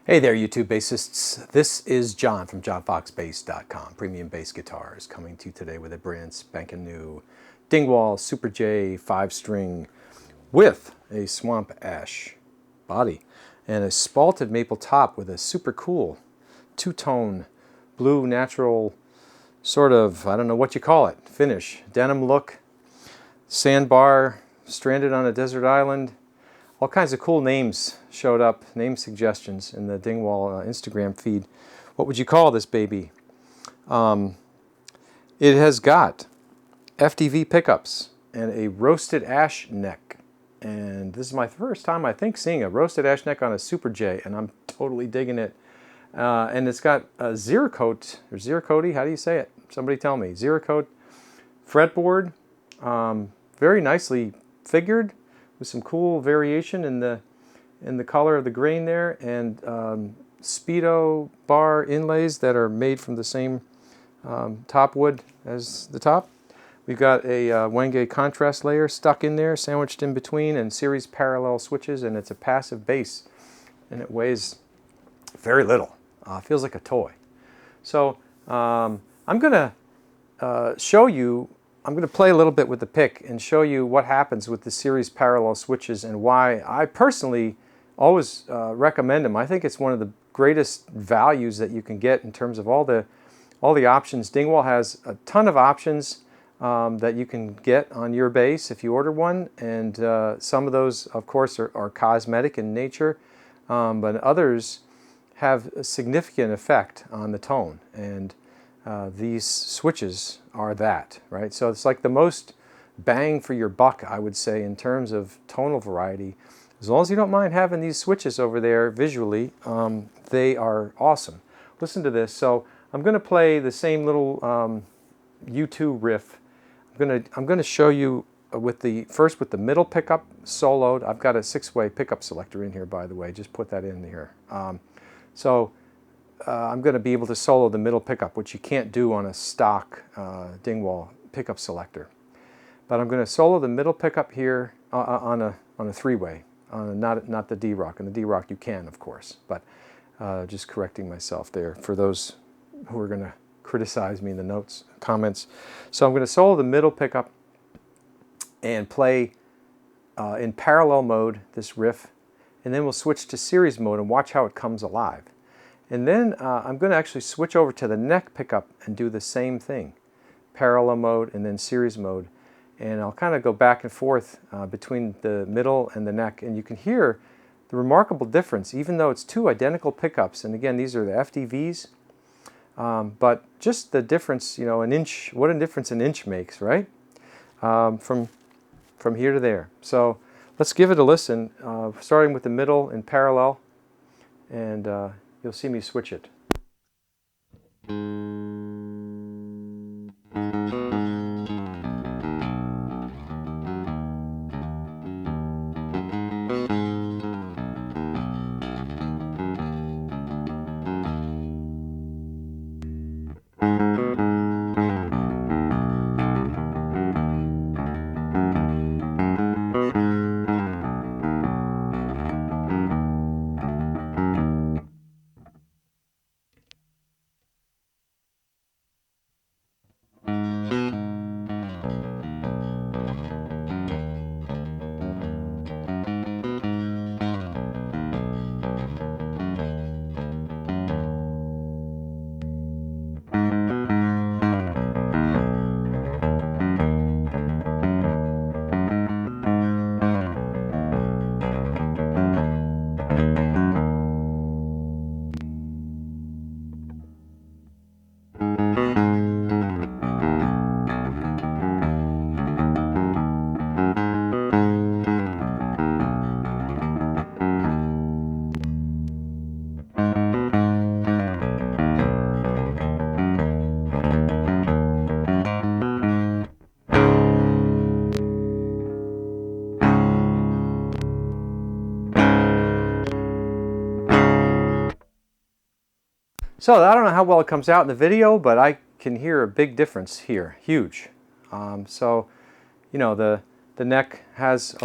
Hey there, YouTube bassists. This is John from johnfoxbass.com. Premium bass guitars coming to you today with a brand spanking new Dingwall Super J 5-string with a swamp ash body and a spalted maple top with a super cool two-tone blue natural sort of, I don't know what you call it, finish. Denim look, sandbar, stranded on a desert island. All kinds of cool names showed up, name suggestions in the Dingwall Instagram feed. What would you call this baby? It has got FDV pickups and a roasted ash neck. And this is my first time, I think, seeing a roasted ash neck on a Super J, and I'm totally digging it. And it's got a Ziricote, or Ziricote, how do you say it? Somebody tell me. Ziricote fretboard, very nicely figured, with some cool variation in the color of the grain there, and speedo bar inlays that are made from the same top wood as the top. We've got a Wenge contrast layer stuck in there, sandwiched in between, and series parallel switches, and it's a passive bass, and it weighs very little. Feels like a toy. So I'm going to show you. I'm going to play a little bit with the pick and show you what happens with the series parallel switches and why I personally always recommend them. I think it's one of the greatest values that you can get in terms of all the options. Dingwall has a ton of options that you can get on your bass if you order one, and some of those, of course, are cosmetic in nature, but others have a significant effect on the tone, and these switches are that, right? So it's like the most bang for your buck, I would say, in terms of tonal variety. As long as you don't mind having these switches over there visually, they are awesome. Listen to this. So I'm going to play the same little U2 riff. I'm going to show you first with the middle pickup soloed. I've got a 6-way pickup selector in here, by the way. Just put that in here. I'm going to be able to solo the middle pickup, which you can't do on a stock Dingwall pickup selector. But I'm going to solo the middle pickup here on a 3-way, not the D-Rock. And the D-Rock you can, of course, but just correcting myself there for those who are going to criticize me in the comments. So I'm going to solo the middle pickup and play in parallel mode this riff, and then we'll switch to series mode and watch how it comes alive. And then I'm going to actually switch over to the neck pickup and do the same thing. Parallel mode and then series mode. And I'll kind of go back and forth between the middle and the neck. And you can hear the remarkable difference, even though it's two identical pickups. And again, these are the FDVs. But just the difference, you know, an inch, what a difference an inch makes, right? From here to there. So let's give it a listen, starting with the middle in parallel. And you'll see me switch it. So I don't know how well it comes out in the video, but I can hear a big difference here, huge. So, you know, the neck has it's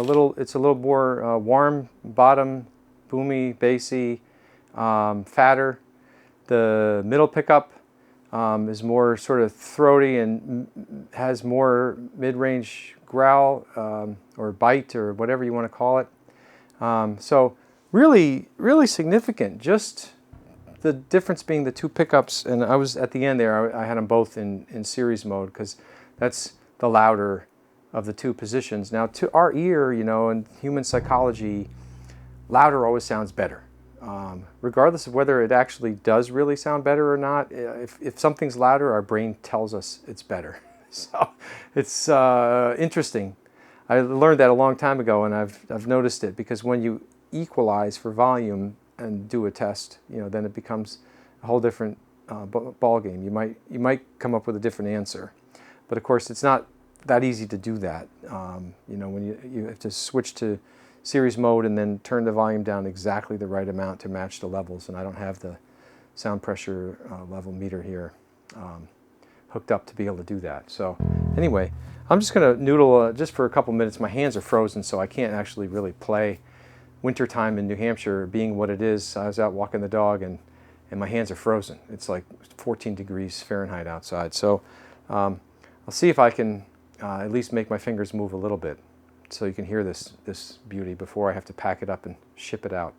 a little more warm bottom, boomy, bassy, fatter. The middle pickup is more sort of throaty and has more mid-range growl or bite or whatever you want to call it. So really, really significant. Just the difference being the two pickups, and I was at the end there, I had them both in series mode because that's the louder of the two positions. Now to our ear, you know, in human psychology, louder always sounds better. Regardless of whether it actually does really sound better or not, if something's louder, our brain tells us it's better. So it's interesting. I learned that a long time ago, and I've noticed it because when you equalize for volume and do a test, you know, then it becomes a whole different ball game. You might come up with a different answer, but of course it's not that easy to do that. You know, when you have to switch to series mode and then turn the volume down exactly the right amount to match the levels, and I don't have the sound pressure level meter here hooked up to be able to do that. So anyway, I'm just going to noodle just for a couple minutes. My hands are frozen, so I can't actually really play. Wintertime in New Hampshire being what it is, I was out walking the dog and my hands are frozen. It's like 14 degrees Fahrenheit outside. So I'll see if I can at least make my fingers move a little bit so you can hear this beauty before I have to pack it up and ship it out.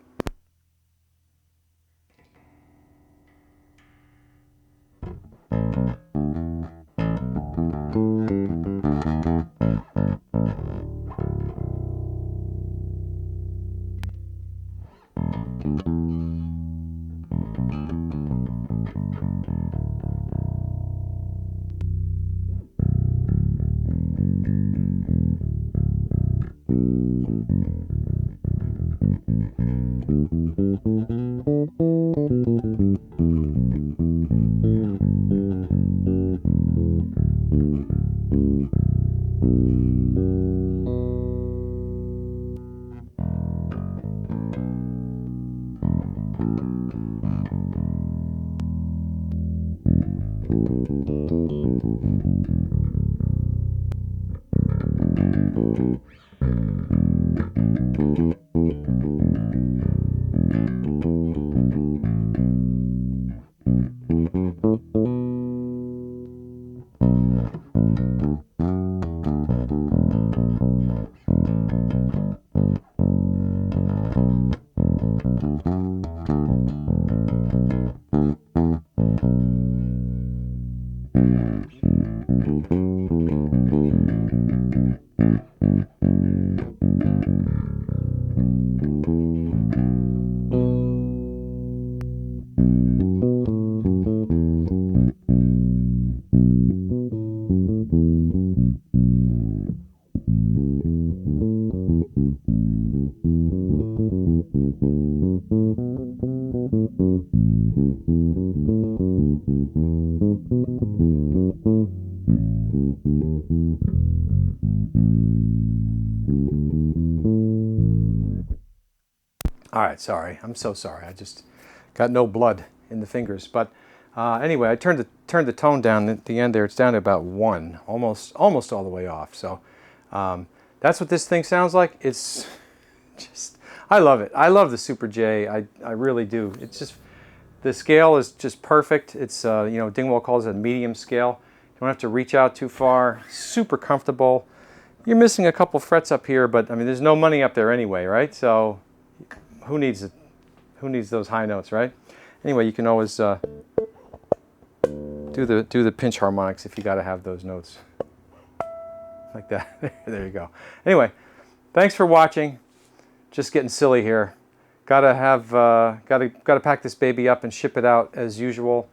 All right, sorry. I'm so sorry. I just got no blood in the fingers. But anyway, I turned the tone down at the end there. It's down to about 1, almost all the way off. So that's what this thing sounds like. It's just, I love it. I love the Super J. I really do. It's just, the scale is just perfect. It's, you know, Dingwall calls it a medium scale. You don't have to reach out too far. Super comfortable. You're missing a couple frets up here, but I mean, there's no money up there anyway, right? So who needs it? Who needs those high notes, right? Anyway, you can always do the pinch harmonics if you got to have those notes like that. There you go. Anyway, thanks for watching. Just getting silly here. Gotta pack this baby up and ship it out as usual.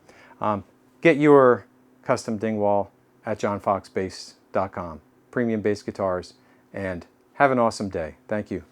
Get your custom Dingwall at johnfoxbass.com. Premium bass guitars, and have an awesome day. Thank you.